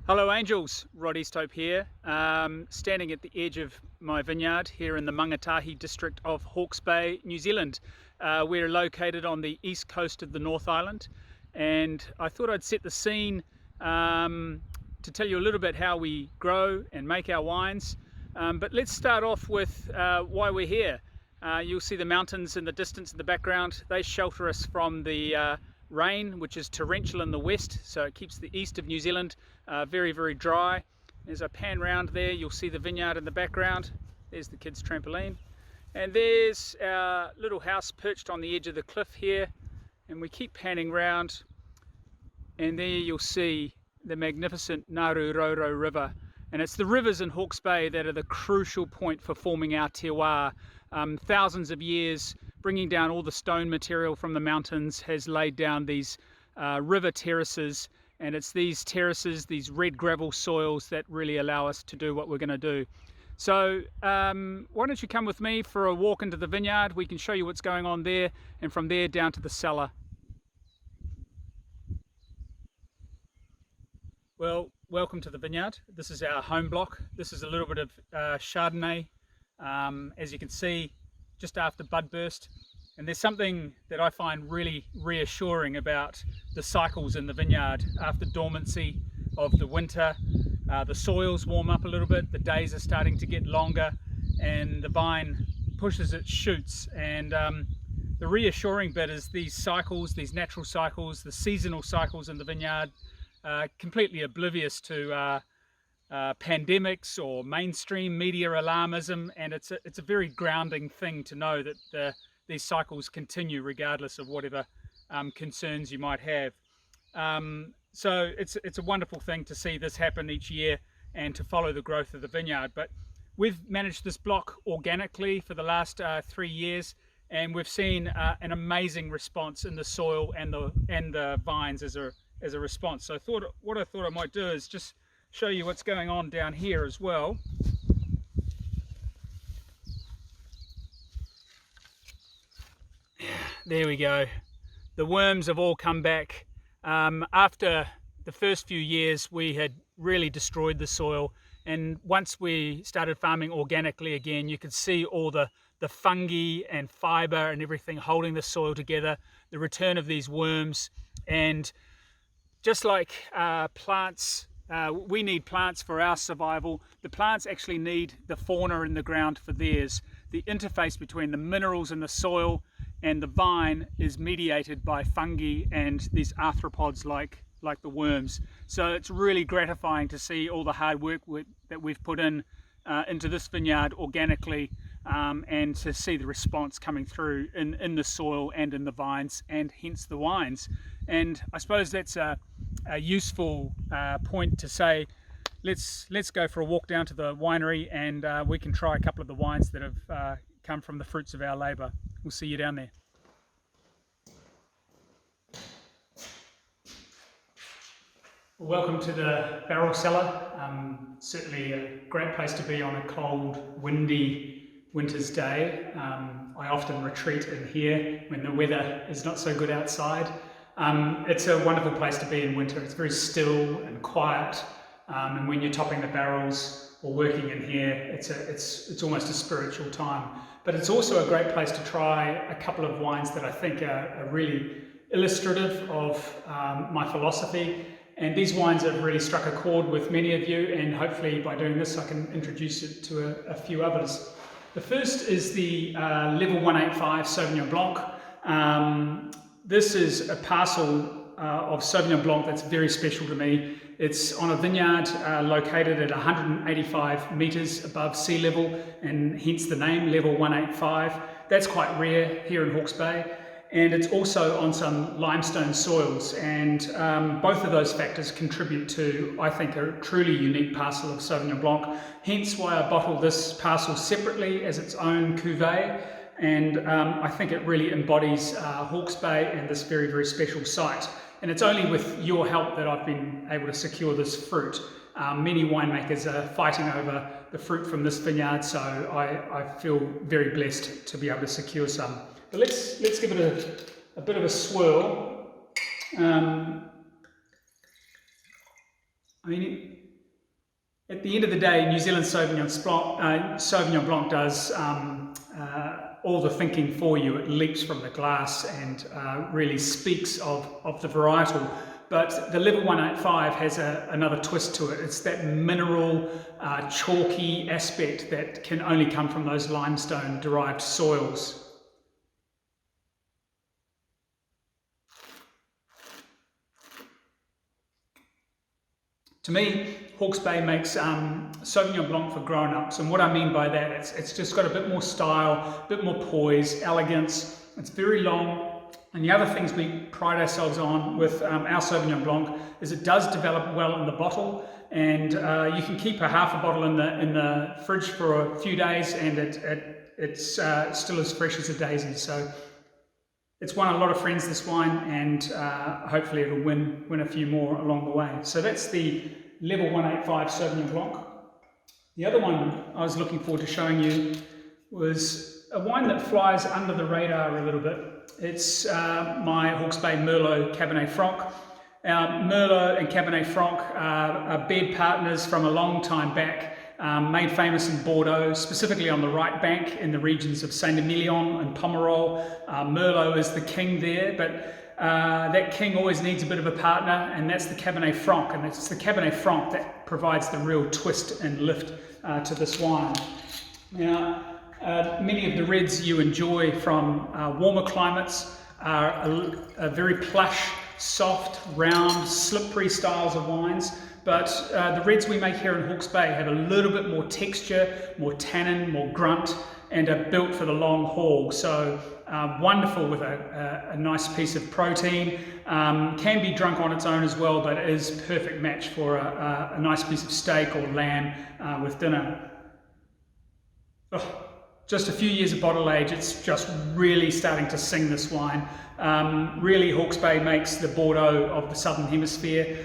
Hello Angels, Rod Easthope here, standing at the edge of my vineyard here in the Mangatahi district of Hawke's Bay, New Zealand. We're located on the east coast of the North Island, and I thought I'd set the scene to tell you a little bit how we grow and make our wines. But let's start off with why we're here. You'll see the mountains in the distance in the background. They shelter us from the rain, which is torrential in the west, so it keeps the east of New Zealand very, very dry. As I pan round there, you'll see the vineyard in the background. There's the kids' trampoline. And there's our little house perched on the edge of the cliff here. And we keep panning round, and there you'll see the magnificent Ngāruroro River. And it's the rivers in Hawke's Bay that are the crucial point for forming our terroir. Thousands of years bringing down all the stone material from the mountains has laid down these river terraces, and it's these terraces, these red gravel soils, that really allow us to do what we're going to do. So why don't you come with me for a walk into the vineyard? We can show you what's going on there, and from there down to the cellar. Well, welcome to the vineyard. This is our home block. This is a little bit of Chardonnay, as you can see, just after bud burst. And there's something that I find really reassuring about the cycles in the vineyard. After dormancy of the winter, the soils warm up a little bit, the days are starting to get longer, and the vine pushes its shoots. And the reassuring bit is these cycles, these natural cycles, the seasonal cycles in the vineyard, completely oblivious to pandemics or mainstream media alarmism, and it's a very grounding thing to know that these cycles continue regardless of whatever concerns you might have. So it's a wonderful thing to see this happen each year and to follow the growth of the vineyard. But we've managed this block organically for the last 3 years, and we've seen an amazing response in the soil and the vines as a response. So what I thought I might do is just show you what's going on down here as well. There we go. The worms have all come back. After the first few years, we had really destroyed the soil, and once we started farming organically again, you could see all the fungi and fiber and everything holding the soil together, the return of these worms. And just like plants, we need plants for our survival. The plants actually need the fauna in the ground for theirs. The interface between the minerals in the soil and the vine is mediated by fungi and these arthropods like the worms. So it's really gratifying to see all the hard work that we've put into this vineyard organically, and to see the response coming through in the soil and in the vines, and hence the wines. And I suppose that's a useful point to say, let's go for a walk down to the winery, and we can try a couple of the wines that have come from the fruits of our labour. We'll see you down there. Welcome to the barrel cellar. Certainly a great place to be on a cold, windy winter's day. I often retreat in here when the weather is not so good outside. It's a wonderful place to be in winter. It's very still and quiet, and when you're topping the barrels or working in here, it's almost a spiritual time. But it's also a great place to try a couple of wines that I think are really illustrative of my philosophy. And these wines have really struck a chord with many of you, and hopefully by doing this I can introduce it to a few others. The first is the Level 185 Sauvignon Blanc. This is a parcel of Sauvignon Blanc that's very special to me. It's on a vineyard located at 185 metres above sea level, and hence the name, Level 185. That's quite rare here in Hawke's Bay. And it's also on some limestone soils, and both of those factors contribute to, I think, a truly unique parcel of Sauvignon Blanc. Hence why I bottle this parcel separately as its own cuvee, and I think it really embodies Hawke's Bay and this very, very special site. And it's only with your help that I've been able to secure this fruit. Many winemakers are fighting over the fruit from this vineyard, so I feel very blessed to be able to secure some. But let's give it a bit of a swirl. I mean, at the end of the day, New Zealand Sauvignon Blanc does all the thinking for you. It leaps from the glass and really speaks of the varietal. But the level 185 has another twist to it. It's that mineral, chalky aspect that can only come from those limestone-derived soils. To me, Hawke's Bay makes Sauvignon Blanc for grown-ups, and what I mean by that, it's just got a bit more style, a bit more poise, elegance. It's very long, and the other things we pride ourselves on with our Sauvignon Blanc is it does develop well in the bottle, and you can keep half a bottle in the fridge for a few days, and it's still as fresh as a daisy. So it's won a lot of friends, this wine, and hopefully it'll win a few more along the way. So that's the level 185 Sauvignon Blanc. The other one I was looking forward to showing you was a wine that flies under the radar a little bit. It's my Hawke's Bay Merlot Cabernet Franc. Merlot and Cabernet Franc are bed partners from a long time back. Made famous in Bordeaux, specifically on the right bank in the regions of Saint-Emilion and Pomerol. Merlot is the king there, but that king always needs a bit of a partner, and that's the Cabernet Franc, and it's the Cabernet Franc that provides the real twist and lift to this wine. Now, many of the reds you enjoy from warmer climates are a very plush, soft, round, slippery styles of wines. But the reds we make here in Hawke's Bay have a little bit more texture, more tannin, more grunt, and are built for the long haul. So wonderful with a nice piece of protein. Can be drunk on its own as well, but it is a perfect match for a nice piece of steak or lamb with dinner. Oh, just a few years of bottle age, it's just really starting to sing, this wine. Really, Hawke's Bay makes the Bordeaux of the Southern Hemisphere.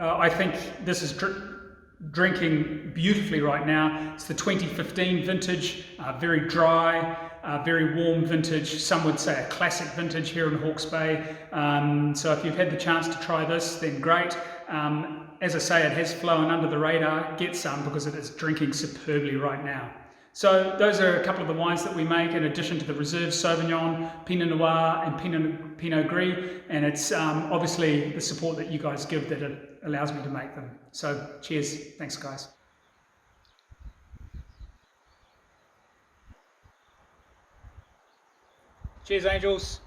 I think this is drinking beautifully right now. It's the 2015 vintage, very dry, very warm vintage. Some would say a classic vintage here in Hawke's Bay. So if you've had the chance to try this, then great. As I say, it has flown under the radar. Get some, because it is drinking superbly right now. So those are a couple of the wines that we make, in addition to the Reserve Sauvignon, Pinot Noir and Pinot Gris, and it's obviously the support that you guys give that it allows me to make them. So cheers, thanks guys. Cheers, Angels.